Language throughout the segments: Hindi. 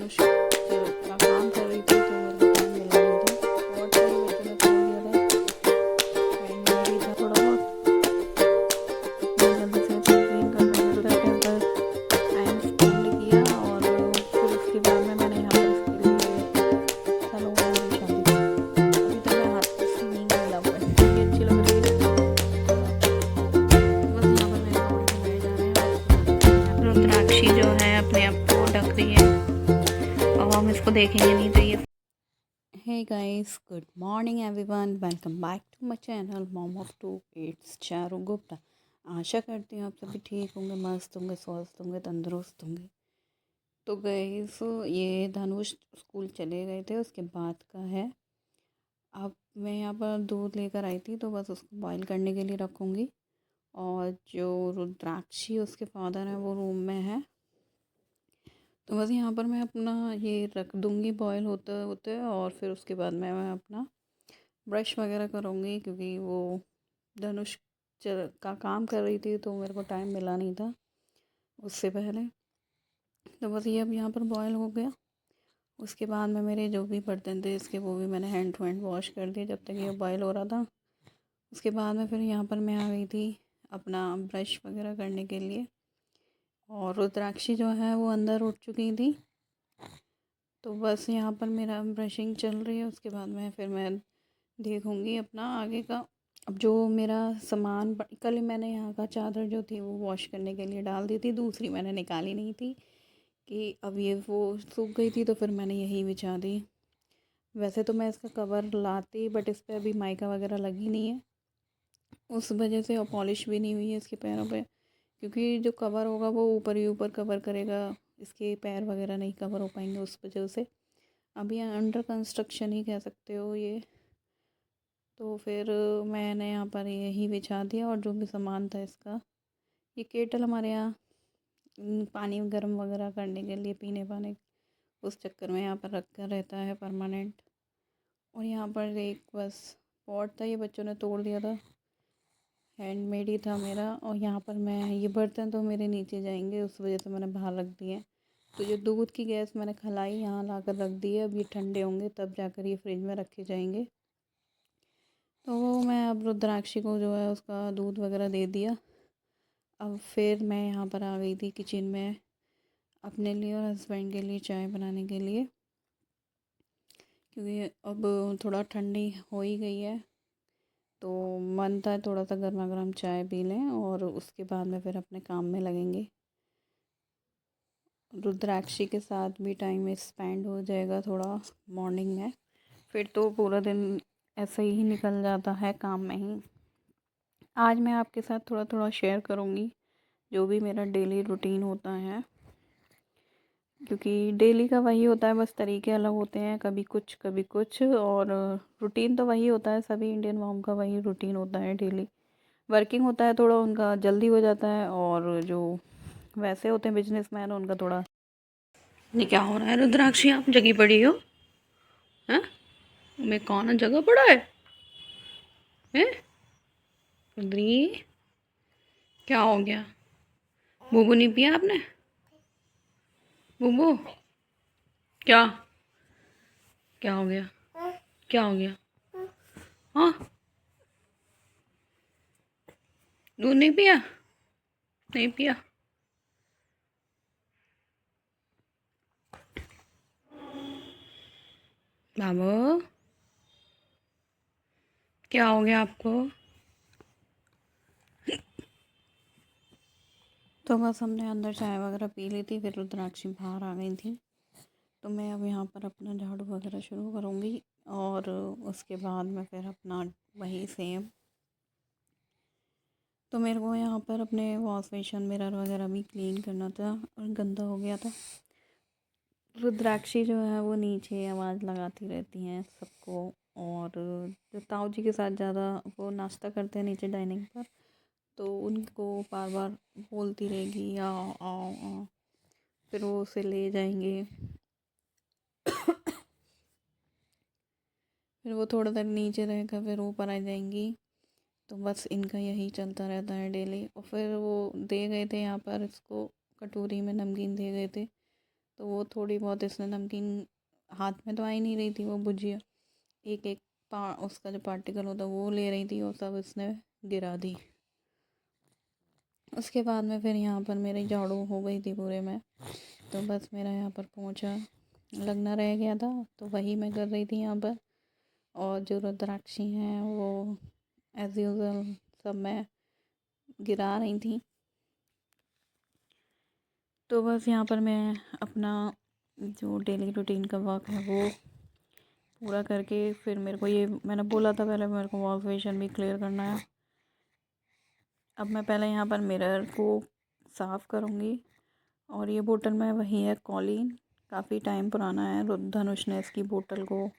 धनुष का काम कर रही थी तो मेरे को टाइम मिला नहीं था। और टाइम बच्चों ने तोड़ दिया था एंड मेरी था थोड़ा बहुत जल्दी से क्लीन करने के टाइम पर टाइम स्पेंड किया। और फिर उसके बाद में मैंने यहाँ पर इसके लिए चलो मेरी शादी अभी तक मैं हाथ से नहीं मिला हुआ है, काफ़ी अच्छी लग रही है। बस यहाँ पर मेरे कपड़े बनाए जा रहे हैं। रुद्राक्षी जो है अपने आप को ढक रही है, अब हम इसको देखेंगे नहीं तो ये। Hey guys, good morning everyone, welcome back to my channel mom of two. It's Charu Gupta. आशा करती हूँ आप सभी ठीक होंगे, मस्त होंगे, स्वस्थ होंगे, तंदुरुस्त होंगे। तो गाइस, ये धनुष स्कूल चले गए थे उसके बाद का है। अब मैं यहाँ पर दूध लेकर आई थी तो बस उसको बॉईल करने के लिए रखूँगी। और जो रुद्राक्षी उसके फादर हैं वो रूम में है, तो बस यहाँ पर मैं अपना ये रख दूँगी बॉयल होते होते। और फिर उसके बाद मैं अपना ब्रश वगैरह करूँगी, क्योंकि वो धनुष का काम कर रही थी तो मेरे को टाइम मिला नहीं था उससे पहले। तो बस ये अब यहाँ पर बॉयल हो गया। उसके बाद में मेरे जो भी बर्तन थे इसके वो भी मैंने हैंड टू हैंड वॉश कर दिए जब तक ये बॉयल हो रहा था। उसके बाद में फिर यहाँ पर मैं आ गई थी अपना ब्रश वगैरह करने के लिए। और रुद्राक्षी जो है वो अंदर उठ चुकी थी, तो बस यहाँ पर मेरा ब्रशिंग चल रही है। उसके बाद में फिर मैं देखूँगी अपना आगे का। अब जो मेरा सामान कल मैंने यहाँ का चादर जो थी वो वॉश करने के लिए डाल दी थी, दूसरी मैंने निकाली नहीं थी कि अब ये वो सूख गई थी तो फिर मैंने यही बिछा दी। वैसे तो मैं इसका कवर लाती बट इस पर अभी माइका वगैरह लगी नहीं है, उस वजह से, और पॉलिश भी नहीं हुई है इसके पैरों पे, क्योंकि जो कवर होगा वो ऊपर ही ऊपर कवर करेगा, इसके पैर वगैरह नहीं कवर हो पाएंगे उस वजह से। अभी अंडर कंस्ट्रक्शन ही कह सकते हो ये। तो फिर मैंने यहाँ पर यही बिछा दिया। और जो भी सामान था इसका, ये केटल हमारे यहाँ पानी गर्म वगैरह करने के लिए, पीने पाने उस चक्कर में यहाँ पर रखा रहता है परमानेंट। और यहाँ पर एक बस पॉट था, ये बच्चों ने तोड़ दिया था, हैंडमेड ही था मेरा। और यहाँ पर मैं ये बर्तन तो मेरे नीचे जाएंगे उस वजह से मैंने बाहर रख दिए। तो जो दूध की गैस मैंने खलाई यहाँ ला कर रख दी है, अब ये ठंडे होंगे तब जाकर ये फ्रिज में रखे जाएंगे। तो वो मैं अब रुद्राक्षी को जो है उसका दूध वगैरह दे दिया। अब फिर मैं यहाँ पर आ गई थी किचन में अपने लिए और हस्बैंड के लिए चाय बनाने के लिए, क्योंकि अब थोड़ा ठंडी हो ही गई है तो मन था थोड़ा सा गर्मा गर्म चाय पी लें और उसके बाद में फिर अपने काम में लगेंगे। रुद्राक्षी के साथ भी टाइम स्पेंड हो जाएगा थोड़ा मॉर्निंग में, फिर तो पूरा दिन ऐसे ही निकल जाता है काम में ही। आज मैं आपके साथ थोड़ा थोड़ा शेयर करूँगी जो भी मेरा डेली रूटीन होता है, क्योंकि डेली का वही होता है, बस तरीके अलग होते हैं, कभी कुछ कभी कुछ, और रूटीन तो वही होता है। सभी इंडियन मॉम का वही रूटीन होता है, डेली वर्किंग होता है, थोड़ा उनका जल्दी हो जाता है। और जो वैसे होते हैं बिजनेसमैन उनका थोड़ा। ये क्या हो रहा है रुद्राक्षी, आप जगी पड़ी हो? हैं? मैं कौन जगह पड़ा है? हैं? रुद्री, क्या हो गया? बूबू नहीं पिया आपने? बूबू, क्या क्या हो गया? क्या हो गया? हाँ, दूध नहीं पिया? नहीं पिया? बाबू, क्या हो गया आपको? तो बस हमने अंदर चाय वगैरह पी ली थी, फिर रुद्राक्षी बाहर आ गई थी। तो मैं अब यहाँ पर अपना झाड़ू वगैरह शुरू करूँगी और उसके बाद में फिर अपना वही सेम। तो मेरे को यहाँ पर अपने वॉश बेसिन मिरर वगैरह भी क्लीन करना था और गंदा हो गया था। रुद्राक्षी जो है वो नीचे आवाज़ लगाती रहती हैं सबको, और जो ताऊ जी के साथ ज़्यादा वो नाश्ता करते हैं नीचे डाइनिंग पर, तो उनको बार बार बोलती रहेगी आओ आओ आओ, फिर वो उसे ले जाएंगे। फिर वो थोड़ा देर नीचे रहकर फिर ऊपर आ जाएंगी। तो बस इनका यही चलता रहता है डेली। और फिर वो दे गए थे यहाँ पर इसको कटोरी में नमकीन दे गए थे, तो वो थोड़ी बहुत इसने नमकीन हाथ में तो आ ही नहीं रही थी, वो भुजिया एक एक उसका जो पार्टिकल होता वो ले रही थी और सब इसने गिरा दी। उसके बाद में फिर यहाँ पर मेरी झाड़ू हो गई थी पूरे में, तो बस मेरा यहाँ पर पोंछा लगना रह गया था, तो वही मैं कर रही थी यहाँ पर। और जो रुद्राक्षी हैं वो एज़ यूज़ुअल सब मैं गिरा रही थी। तो बस यहाँ पर मैं अपना जो डेली रूटीन का वर्क है वो पूरा करके फिर मेरे को ये मैंने बोला था पहले मेरे को वॉश बेसिन भी क्लियर करना है। अब मैं पहले यहाँ पर मिरर को साफ़ करूँगी। और ये बोतल में वही है कॉलिन, काफ़ी टाइम पुराना है। धनुष ने इसकी बोतल को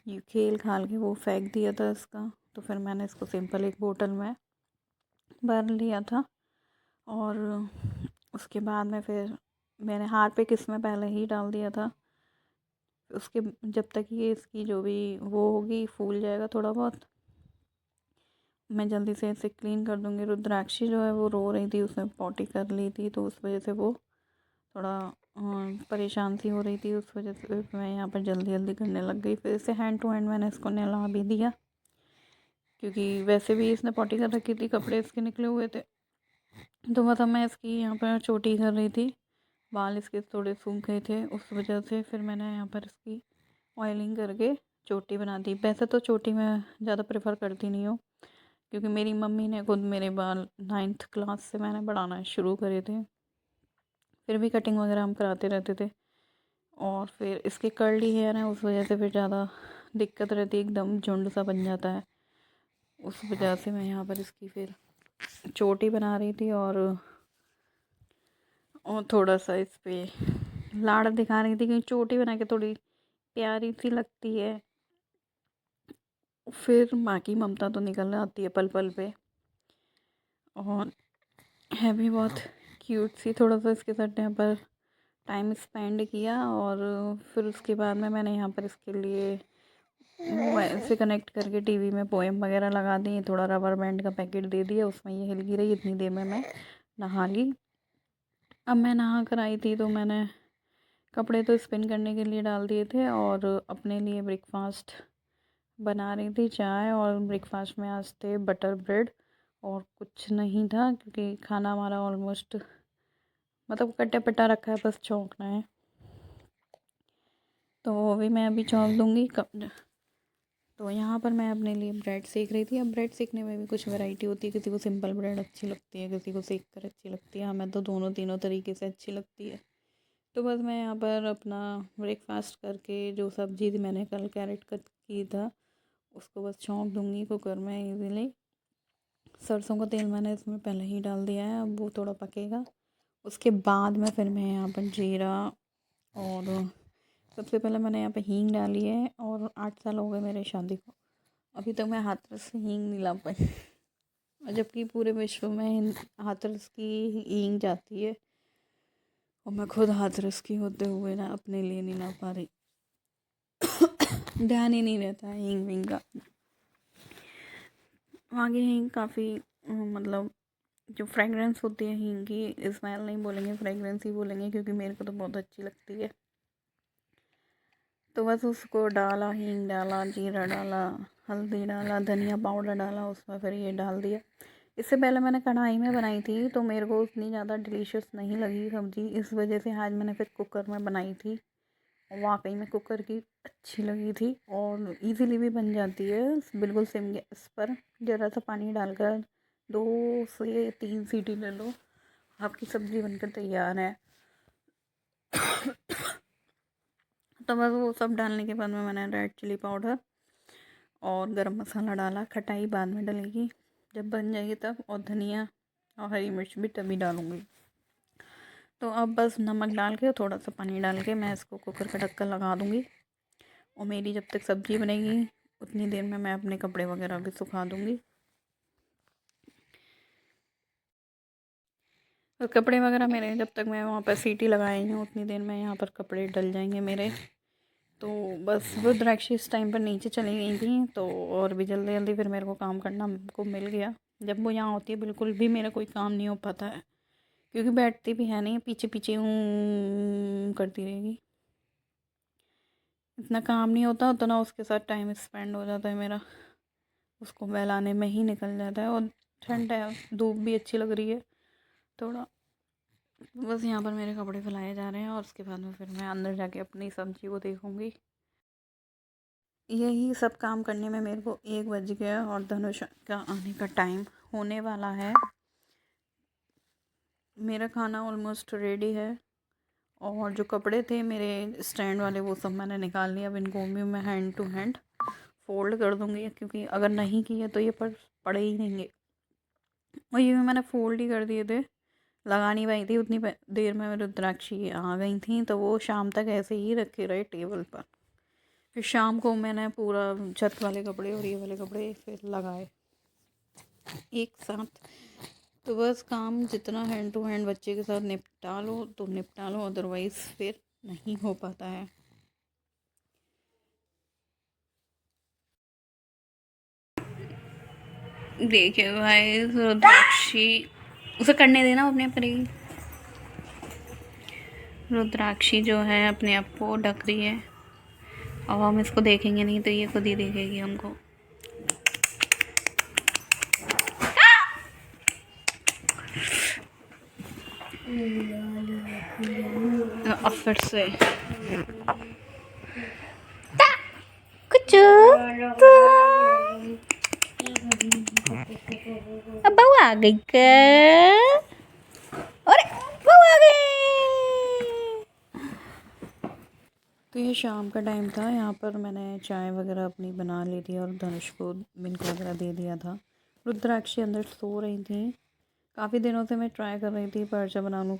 ये खेल खाल के वो फेंक दिया था इसका, तो फिर मैंने इसको सिंपल एक बोतल में भर लिया था। और उसके बाद में फिर मैंने हार्पिक इसमें पहले ही डाल दिया था। उसके जब तक ये इसकी जो भी वो होगी फूल जाएगा थोड़ा बहुत, मैं जल्दी से इसे क्लीन कर दूँगी। रुद्राक्षी जो है वो रो रही थी, उसने पॉटी कर ली थी, तो उस वजह से वो थोड़ा परेशान सी हो रही थी। उस वजह से मैं यहाँ पर जल्दी जल्दी करने लग गई। फिर इसे हैंड टू हैंड मैंने इसको नहला भी दिया, क्योंकि वैसे भी इसने पॉटी कर रखी थी, कपड़े इसके निकले हुए थे। तो मतलब मैं इसकी यहाँ पर चोटी कर रही थी, बाल इसके थोड़े सूख गए थे, उस वजह से फिर मैंने यहाँ पर इसकी ऑयलिंग करके चोटी बना दी। वैसे तो चोटी मैं ज़्यादा प्रेफर करती नहीं हूँ, क्योंकि मेरी मम्मी ने खुद मेरे बाल 9th क्लास से मैंने बढ़ाना शुरू करे थे, फिर भी कटिंग वगैरह हम कराते रहते थे। और फिर इसके कर्ली हेयर हैं, उस वजह से फिर ज़्यादा दिक्कत रहती है, एकदम झुंड सा बन जाता है। उस वजह से मैं यहाँ पर इसकी फिर चोटी बना रही थी और थोड़ा सा इस पर लाड़ दिखा रही थी, क्योंकि चोटी बना के थोड़ी प्यारी सी लगती है। फिर माँ की ममता तो निकल आती है पल पल पे, और है भी बहुत क्यूट सी। थोड़ा सा इसके साथ यहाँ पर टाइम स्पेंड किया, और फिर उसके बाद में मैंने यहाँ पर इसके लिए मोबाइल से कनेक्ट करके टीवी में पोएम वगैरह लगा दी। थोड़ा रबर बैंड का पैकेट दे दिया, उसमें ये हिल रही। इतनी देर में मैं नहा ली। अब मैं नहा कर आई थी, तो मैंने कपड़े तो स्पिन करने के लिए डाल दिए थे, और अपने लिए ब्रेकफास्ट बना रही थी, चाय। और ब्रेकफास्ट में आज थे बटर ब्रेड, और कुछ नहीं था, क्योंकि खाना हमारा ऑलमोस्ट मतलब कट्टा पट्टा रखा है, बस छौंकना है। तो वो भी मैं अभी छौंक दूँगी। तो यहाँ पर मैं अपने लिए ब्रेड सेक रही थी। अब ब्रेड सेकने में भी कुछ वैरायटी होती है, किसी को सिंपल ब्रेड अच्छी लगती है, किसी को सेक कर अच्छी लगती है। हमें तो दोनों तीनों तरीके से अच्छी लगती है। तो बस मैं यहाँ पर अपना ब्रेकफास्ट करके जो सब्ज़ी थी मैंने कल कैरेट कट की था, उसको बस छौंक दूँगी कुकर में ईज़िली। सरसों का तेल मैंने इसमें पहले ही डाल दिया है, अब वो थोड़ा पकेगा। उसके बाद में फिर मैं यहाँ पर जीरा, और सबसे पहले मैंने यहाँ पे हींग डाली है। और 8 साल हो गए मेरे शादी को, अभी तक मैं हाथरस से हींग नहीं ला पाई। और जबकि पूरे विश्व में हाथरस की हींग जाती है, और मैं खुद हाथरस की होते हुए ना अपने लिए नहीं ला पा रही। ध्यान ही नहीं रहता है हींग विंग का। वहाँ की हींग काफ़ी मतलब जो फ्रेगरेंस होती है हींग की, स्मेल नहीं बोलेंगे, फ्रेगरेंस ही बोलेंगे, क्योंकि मेरे को तो बहुत अच्छी लगती है। तो बस उसको डाला, हींग डाला, जीरा डाला, हल्दी डाला, धनिया पाउडर डाला, उसमें फिर ये डाल दिया। इससे पहले मैंने कढ़ाई में बनाई थी, तो मेरे को उतनी ज़्यादा डिलीशियस नहीं लगी सब्ज़ी, इस वजह से आज मैंने फिर कुकर में बनाई थी। वाकई में कुकर की अच्छी लगी थी, और इजीली भी बन जाती है। बिल्कुल सिम गैस पर ज़रा सा पानी डालकर 2 से 3 सीटी ले लो, आपकी सब्ज़ी बनकर तैयार है। तो बस वो सब डालने के बाद में मैंने रेड चिली पाउडर और गरम मसाला डाला। खटाई बाद में डलेगी जब बन जाएगी तब, और धनिया और हरी मिर्च भी तभी डालूँगी। तो अब बस नमक डाल के थोड़ा सा पानी डाल के मैं इसको कुकर का ढक्कन लगा दूँगी। और मेरी जब तक सब्ज़ी बनेगी उतनी देर में मैं अपने कपड़े वगैरह भी सुखा दूँगी। और कपड़े वगैरह मेरे जब तक मैं वहाँ पर सीटी लगाई हूँ उतनी देर में यहाँ पर कपड़े डल जाएंगे मेरे। तो बस रुद्राक्षी इस टाइम पर नीचे चली गई थी, तो और भी जल्दी जल्दी फिर मेरे को काम करना को मिल गया। जब वो यहाँ होती है बिल्कुल भी मेरा कोई काम नहीं हो पाता है, क्योंकि बैठती भी है नहीं, पीछे पीछे करती रहेगी। इतना काम नहीं होता, उतना उसके साथ टाइम स्पेंड हो जाता है मेरा, उसको बहलाने में ही निकल जाता है। और ठंड है, धूप भी अच्छी लग रही है थोड़ा। बस यहाँ पर मेरे कपड़े फैलाए जा रहे हैं और उसके बाद में फिर मैं अंदर जाके अपनी सब्जी को देखूँगी। यही सब काम करने में मेरे को 1 बज गया और धनुष का आने का टाइम होने वाला है। मेरा खाना ऑलमोस्ट रेडी है और जो कपड़े थे मेरे स्टैंड वाले वो सब मैंने निकाल लिया। अब इनको भी मैं हैंड टू हैंड फ़ोल्ड कर दूँगी, क्योंकि अगर नहीं किए तो ये पड़े ही रहेंगे। और ये भी मैंने फ़ोल्ड ही कर दिए थे, लगा नहीं पाई थी उतनी देर में। रुद्राक्षी आ गई थी तो वो शाम तक ऐसे ही रखे रहे टेबल पर। फिर शाम को मैंने पूरा छत वाले कपड़े और ये वाले कपड़े फिर लगाए एक साथ। तो बस काम जितना हैंड टू हैंड बच्चे के साथ निपटा लो तो निपटा लो, अदरवाइज़ फिर नहीं हो पाता है। देखिए भाई, रुद्राक्षी उसे करने देना, अपने आप करेगी। रुद्राक्षी जो है अपने आप को ढक रही है। अब हम इसको देखेंगे नहीं तो ये खुद ही देखेगी हमको। अब फिर से कुछ अब बहू आ गई क्या? अरे बहू आ गई। तो ये शाम का टाइम था, यहाँ पर मैंने चाय वगैरह अपनी बना ली थी और धनुष को मिल्क वगैरह दे दिया था। रुद्राक्षी अंदर सो रही थी। काफ़ी दिनों से मैं ट्राई कर रही थी पर्चा बना लूँ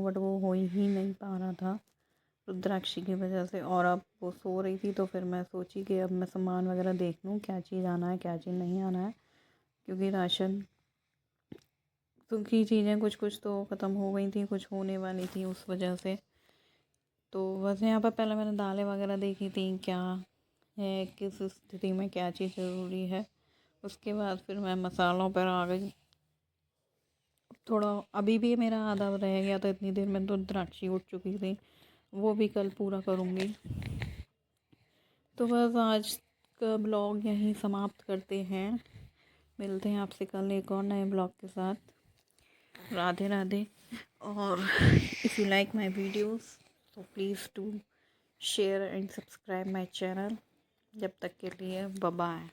बट वो हो ही नहीं पा रहा था रुद्राक्षी की वजह से। और अब वो सो रही थी तो फिर मैं सोची कि अब मैं सामान वगैरह देख लूँ, क्या चीज़ आना है क्या चीज़ नहीं आना है, क्योंकि राशन की चीज़ें कुछ कुछ तो ख़त्म हो गई थी, कुछ होने वाली थी उस वजह से। तो बस यहाँ पर पहले मैंने दालें वगैरह देखी थी क्या है, किस स्थिति में क्या चीज़ ज़रूरी है। उसके बाद फिर मैं मसालों पर आ गई। थोड़ा अभी भी मेरा आधा रह गया था, इतनी देर में तो रुद्राक्षी उठ चुकी थी, वो भी कल पूरा करूँगी। तो बस आज का ब्लॉग यहीं समाप्त करते हैं। मिलते हैं आपसे कल एक और नए ब्लॉग के साथ। राधे राधे। और if you like my videos तो please do share and subscribe my channel. जब तक के लिए बाय बाय।